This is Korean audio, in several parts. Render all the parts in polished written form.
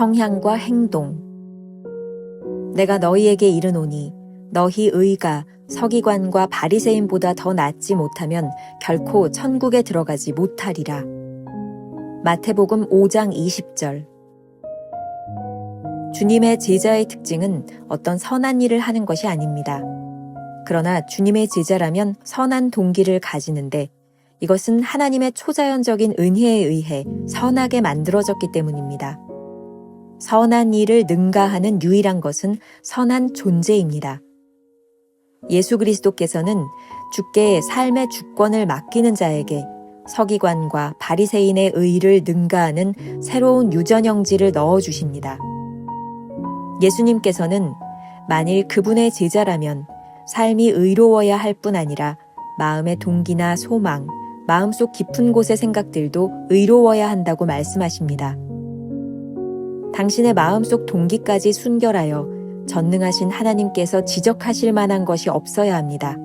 성향과 행동. 내가 너희에게 이르노니 너희 의가 서기관과 바리새인보다 더 낫지 못하면 결코 천국에 들어가지 못하리라. 마태복음 5장 20절. 주님의 제자의 특징은 어떤 선한 일을 하는 것이 아닙니다. 그러나 주님의 제자라면 선한 동기를 가지는데 이것은 하나님의 초자연적인 은혜에 의해 선하게 만들어졌기 때문입니다. 선한 일을 능가하는 유일한 것은 선한 존재입니다. 예수 그리스도께서는 주께 삶의 주권을 맡기는 자에게 서기관과 바리새인의 의를 능가하는 새로운 유전형질을 넣어주십니다. 예수님께서는 만일 그분의 제자라면 삶이 의로워야 할 뿐 아니라 마음의 동기나 소망, 마음속 깊은 곳의 생각들도 의로워야 한다고 말씀하십니다. 당신의 마음속 동기까지 순결하여 전능하신 하나님께서 지적하실 만한 것이 없어야 합니다.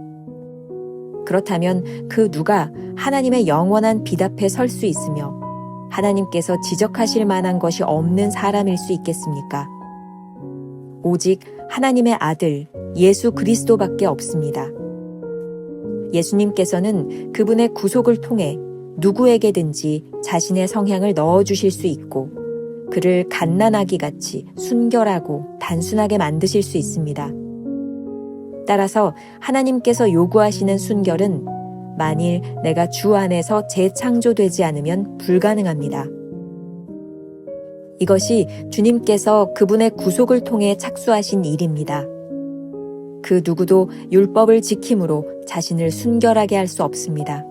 그렇다면 그 누가 하나님의 영원한 빛 앞에 설 수 있으며 하나님께서 지적하실 만한 것이 없는 사람일 수 있겠습니까? 오직 하나님의 아들 예수 그리스도밖에 없습니다. 예수님께서는 그분의 구속을 통해 누구에게든지 자신의 성향을 넣어주실 수 있고 그를 갓난아기 같이 순결하고 단순하게 만드실 수 있습니다. 따라서 하나님께서 요구하시는 순결은 만일 내가 주 안에서 재창조되지 않으면 불가능합니다. 이것이 주님께서 그분의 구속을 통해 착수하신 일입니다. 그 누구도 율법을 지킴으로 자신을 순결하게 할 수 없습니다.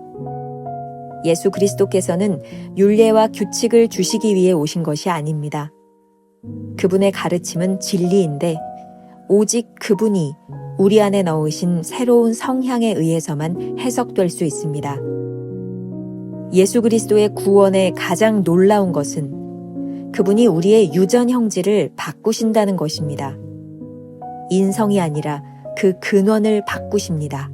예수 그리스도께서는 율례와 규칙을 주시기 위해 오신 것이 아닙니다. 그분의 가르침은 진리인데 오직 그분이 우리 안에 넣으신 새로운 성향에 의해서만 해석될 수 있습니다. 예수 그리스도의 구원의 가장 놀라운 것은 그분이 우리의 유전 형질을 바꾸신다는 것입니다. 인성이 아니라 그 근원을 바꾸십니다.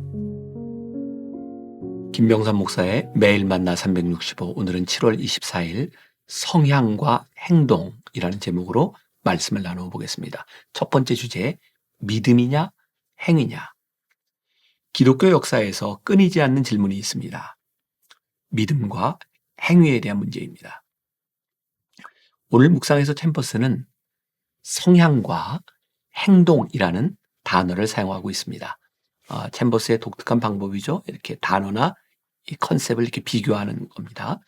김병삼 목사의 매일 만나 365, 오늘은 7월 24일 성향과 행동이라는 제목으로 말씀을 나누어 보겠습니다. 첫 번째 주제, 믿음이냐 행위냐. 기독교 역사에서 끊이지 않는 질문이 있습니다. 믿음과 행위에 대한 문제입니다. 오늘 묵상에서 챔버스는 성향과 행동이라는 단어를 사용하고 있습니다. 챔버스의 독특한 방법이죠. 이렇게 단어나 이 컨셉을 이렇게 비교하는 겁니다.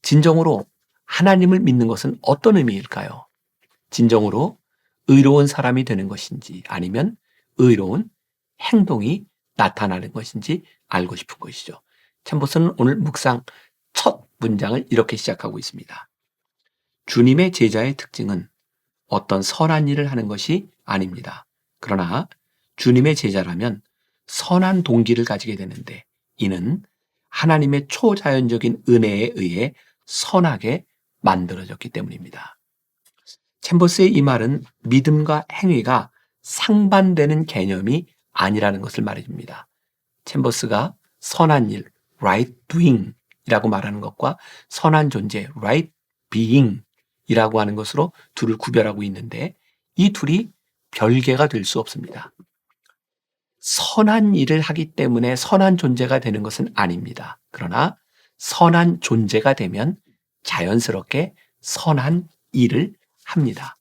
진정으로 하나님을 믿는 것은 어떤 의미일까요? 진정으로 의로운 사람이 되는 것인지 아니면 의로운 행동이 나타나는 것인지 알고 싶은 것이죠. 챔버스는 오늘 묵상 첫 문장을 이렇게 시작하고 있습니다. 주님의 제자의 특징은 어떤 선한 일을 하는 것이 아닙니다. 그러나 주님의 제자라면 선한 동기를 가지게 되는데 이는 하나님의 초자연적인 은혜에 의해 선하게 만들어졌기 때문입니다. 챔버스의 이 말은 믿음과 행위가 상반되는 개념이 아니라는 것을 말해줍니다. 챔버스가 선한 일, right doing 이라고 말하는 것과 선한 존재, right being 이라고 하는 것으로 둘을 구별하고 있는데 이 둘이 별개가 될 수 없습니다. 선한 일을 하기 때문에 선한 존재가 되는 것은 아닙니다. 그러나 선한 존재가 되면 자연스럽게 선한 일을 합니다.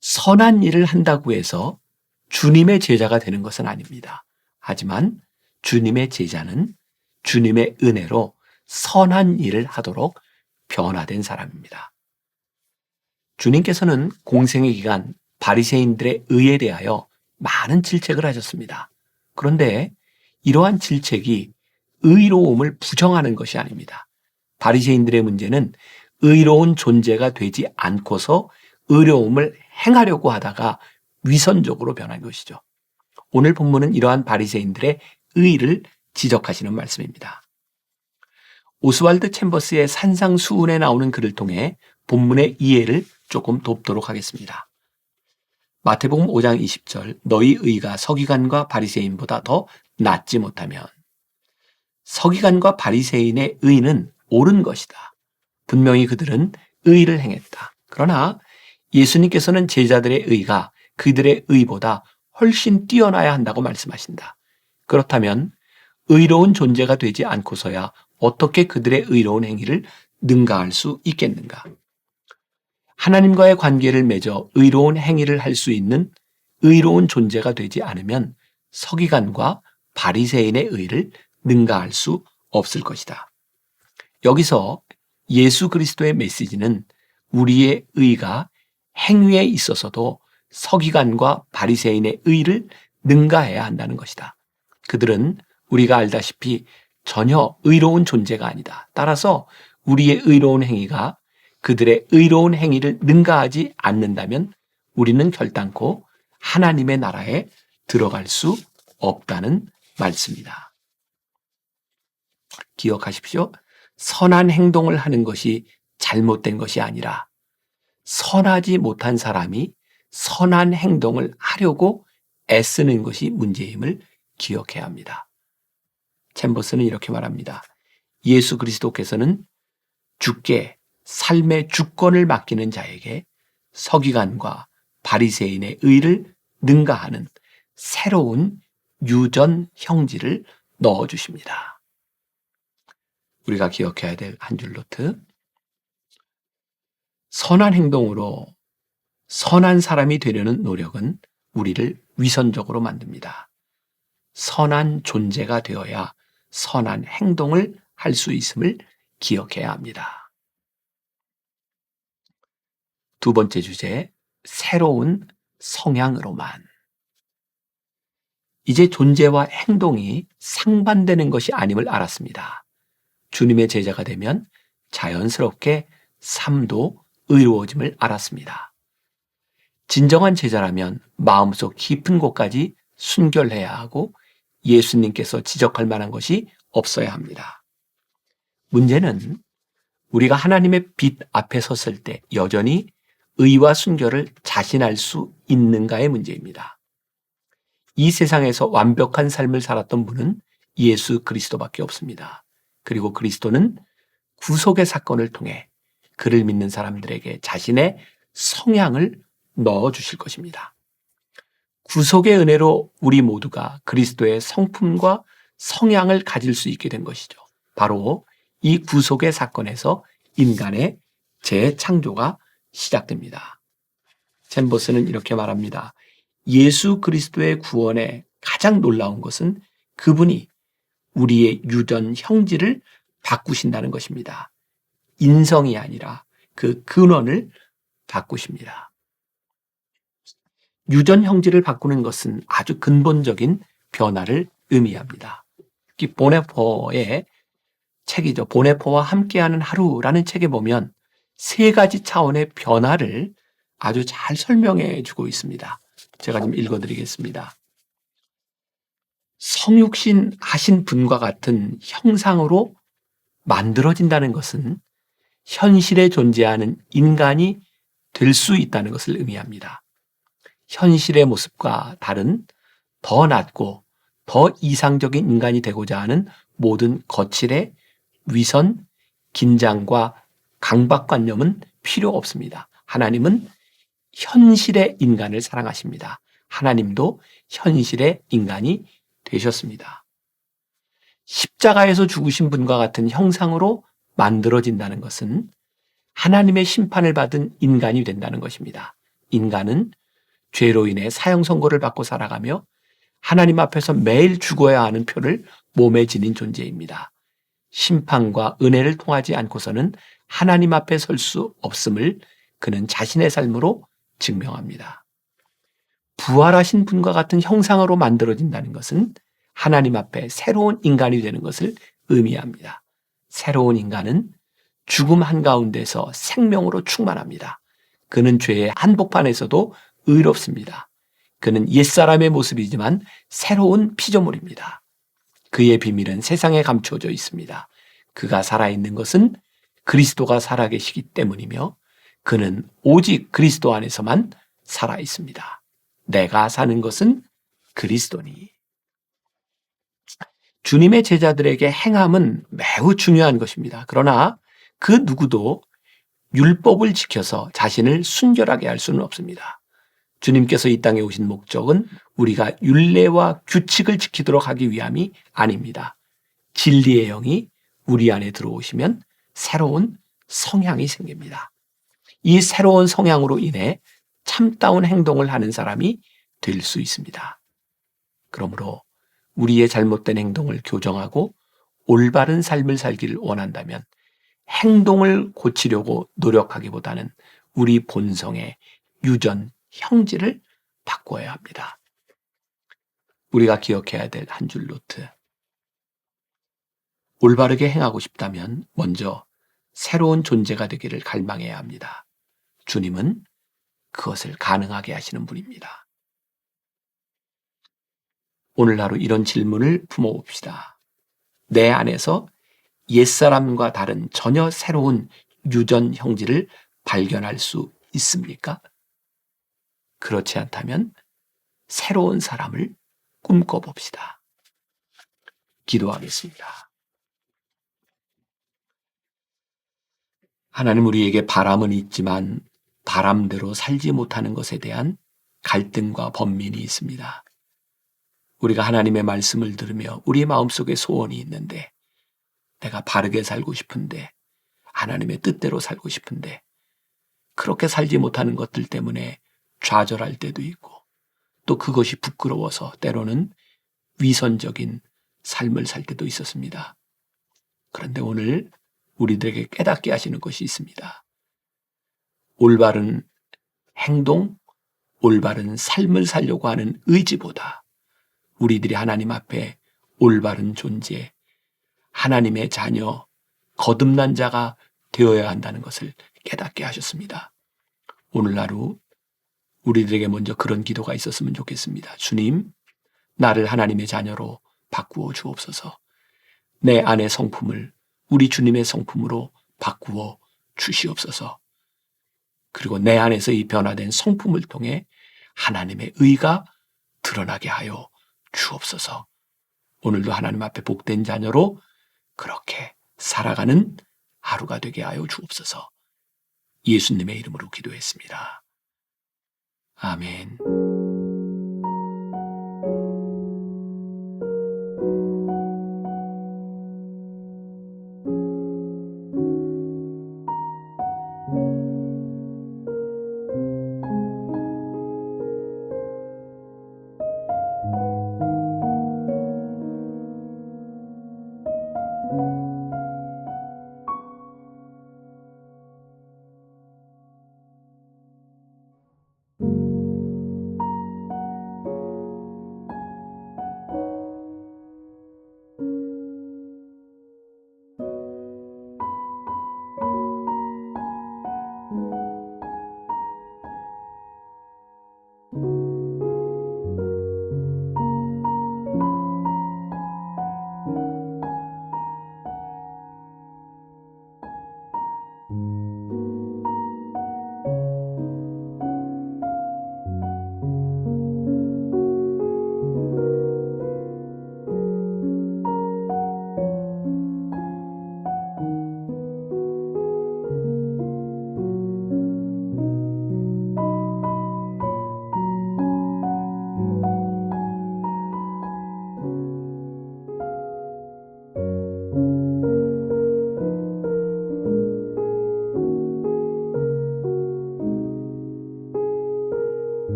선한 일을 한다고 해서 주님의 제자가 되는 것은 아닙니다. 하지만 주님의 제자는 주님의 은혜로 선한 일을 하도록 변화된 사람입니다. 주님께서는 공생의 기간 바리새인들의 의에 대하여 많은 질책을 하셨습니다. 그런데 이러한 질책이 의로움을 부정하는 것이 아닙니다. 바리새인들의 문제는 의로운 존재가 되지 않고서 의로움을 행하려고 하다가 위선적으로 변한 것이죠. 오늘 본문은 이러한 바리새인들의 의를 지적하시는 말씀입니다. 오스왈드 챔버스의 산상수훈에 나오는 글을 통해 본문의 이해를 조금 돕도록 하겠습니다. 마태복음 5장 20절 너희 의가 서기관과 바리새인보다 더 낫지 못하면 서기관과 바리새인의 의는 옳은 것이다. 분명히 그들은 의를 행했다. 그러나 예수님께서는 제자들의 의가 그들의 의보다 훨씬 뛰어나야 한다고 말씀하신다. 그렇다면 의로운 존재가 되지 않고서야 어떻게 그들의 의로운 행위를 능가할 수 있겠는가? 하나님과의 관계를 맺어 의로운 행위를 할 수 있는 의로운 존재가 되지 않으면 서기관과 바리새인의 의를 능가할 수 없을 것이다. 여기서 예수 그리스도의 메시지는 우리의 의가 행위에 있어서도 서기관과 바리새인의 의를 능가해야 한다는 것이다. 그들은 우리가 알다시피 전혀 의로운 존재가 아니다. 따라서 우리의 의로운 행위가 그들의 의로운 행위를 능가하지 않는다면 우리는 결단코 하나님의 나라에 들어갈 수 없다는 말씀이다. 기억하십시오. 선한 행동을 하는 것이 잘못된 것이 아니라 선하지 못한 사람이 선한 행동을 하려고 애쓰는 것이 문제임을 기억해야 합니다. 챔버스는 이렇게 말합니다. 예수 그리스도께서는 주께 삶의 주권을 맡기는 자에게 서기관과 바리새인의 의를 능가하는 새로운 유전 형질을 넣어주십니다. 우리가 기억해야 될 한 줄 노트. 선한 행동으로 선한 사람이 되려는 노력은 우리를 위선적으로 만듭니다. 선한 존재가 되어야 선한 행동을 할 수 있음을 기억해야 합니다. 두 번째 주제, 새로운 성향으로만. 이제 존재와 행동이 상반되는 것이 아님을 알았습니다. 주님의 제자가 되면 자연스럽게 삶도 의로워짐을 알았습니다. 진정한 제자라면 마음속 깊은 곳까지 순결해야 하고 예수님께서 지적할 만한 것이 없어야 합니다. 문제는 우리가 하나님의 빛 앞에 섰을 때 여전히 의와 순결을 자신할 수 있는가의 문제입니다. 이 세상에서 완벽한 삶을 살았던 분은 예수 그리스도밖에 없습니다. 그리고 그리스도는 구속의 사건을 통해 그를 믿는 사람들에게 자신의 성향을 넣어주실 것입니다. 구속의 은혜로 우리 모두가 그리스도의 성품과 성향을 가질 수 있게 된 것이죠. 바로 이 구속의 사건에서 인간의 재창조가 시작됩니다. 챔버스는 이렇게 말합니다. 예수 그리스도의 구원에 가장 놀라운 것은 그분이 우리의 유전 형질을 바꾸신다는 것입니다. 인성이 아니라 그 근원을 바꾸십니다. 유전 형질을 바꾸는 것은 아주 근본적인 변화를 의미합니다. 특히 보네포의 책이죠. 보네포와 함께하는 하루라는 책에 보면 세 가지 차원의 변화를 아주 잘 설명해 주고 있습니다. 제가 좀 읽어드리겠습니다. 성육신 하신 분과 같은 형상으로 만들어진다는 것은 현실에 존재하는 인간이 될 수 있다는 것을 의미합니다. 현실의 모습과 다른 더 낮고 더 이상적인 인간이 되고자 하는 모든 거칠의 위선, 긴장과 강박관념은 필요 없습니다. 하나님은 현실의 인간을 사랑하십니다. 하나님도 현실의 인간이 되셨습니다. 십자가에서 죽으신 분과 같은 형상으로 만들어진다는 것은 하나님의 심판을 받은 인간이 된다는 것입니다. 인간은 죄로 인해 사형 선고를 받고 살아가며 하나님 앞에서 매일 죽어야 하는 표를 몸에 지닌 존재입니다. 심판과 은혜를 통하지 않고서는 하나님 앞에 설 수 없음을 그는 자신의 삶으로 증명합니다. 부활하신 분과 같은 형상으로 만들어진다는 것은 하나님 앞에 새로운 인간이 되는 것을 의미합니다. 새로운 인간은 죽음 한가운데서 생명으로 충만합니다. 그는 죄의 한복판에서도 의롭습니다. 그는 옛사람의 모습이지만 새로운 피조물입니다. 그의 비밀은 세상에 감추어져 있습니다. 그가 살아있는 것은 그리스도가 살아계시기 때문이며 그는 오직 그리스도 안에서만 살아있습니다. 내가 사는 것은 그리스도니. 주님의 제자들에게 행함은 매우 중요한 것입니다. 그러나 그 누구도 율법을 지켜서 자신을 순결하게 할 수는 없습니다. 주님께서 이 땅에 오신 목적은 우리가 율례와 규칙을 지키도록 하기 위함이 아닙니다. 진리의 영이 우리 안에 들어오시면 새로운 성향이 생깁니다. 이 새로운 성향으로 인해 참다운 행동을 하는 사람이 될 수 있습니다. 그러므로 우리의 잘못된 행동을 교정하고 올바른 삶을 살기를 원한다면 행동을 고치려고 노력하기보다는 우리 본성의 유전, 형질을 바꿔야 합니다. 우리가 기억해야 될 한 줄 노트. 올바르게 행하고 싶다면 먼저 새로운 존재가 되기를 갈망해야 합니다. 주님은 그것을 가능하게 하시는 분입니다. 오늘 하루 이런 질문을 품어봅시다. 내 안에서 옛사람과 다른 전혀 새로운 유전 형질을 발견할 수 있습니까? 그렇지 않다면 새로운 사람을 꿈꿔봅시다. 기도하겠습니다. 하나님, 우리에게 바람은 있지만 바람대로 살지 못하는 것에 대한 갈등과 번민이 있습니다. 우리가 하나님의 말씀을 들으며 우리의 마음속에 소원이 있는데 내가 바르게 살고 싶은데 하나님의 뜻대로 살고 싶은데 그렇게 살지 못하는 것들 때문에 좌절할 때도 있고 또 그것이 부끄러워서 때로는 위선적인 삶을 살 때도 있었습니다. 그런데 오늘 우리들에게 깨닫게 하시는 것이 있습니다. 올바른 행동, 올바른 삶을 살려고 하는 의지보다 우리들이 하나님 앞에 올바른 존재, 하나님의 자녀, 거듭난 자가 되어야 한다는 것을 깨닫게 하셨습니다. 오늘 하루 우리들에게 먼저 그런 기도가 있었으면 좋겠습니다. 주님, 나를 하나님의 자녀로 바꾸어 주옵소서. 내 안의 성품을 우리 주님의 성품으로 바꾸어 주시옵소서. 그리고 내 안에서 이 변화된 성품을 통해 하나님의 의가 드러나게 하여 주옵소서. 오늘도 하나님 앞에 복된 자녀로 그렇게 살아가는 하루가 되게 하여 주옵소서. 예수님의 이름으로 기도했습니다. 아멘.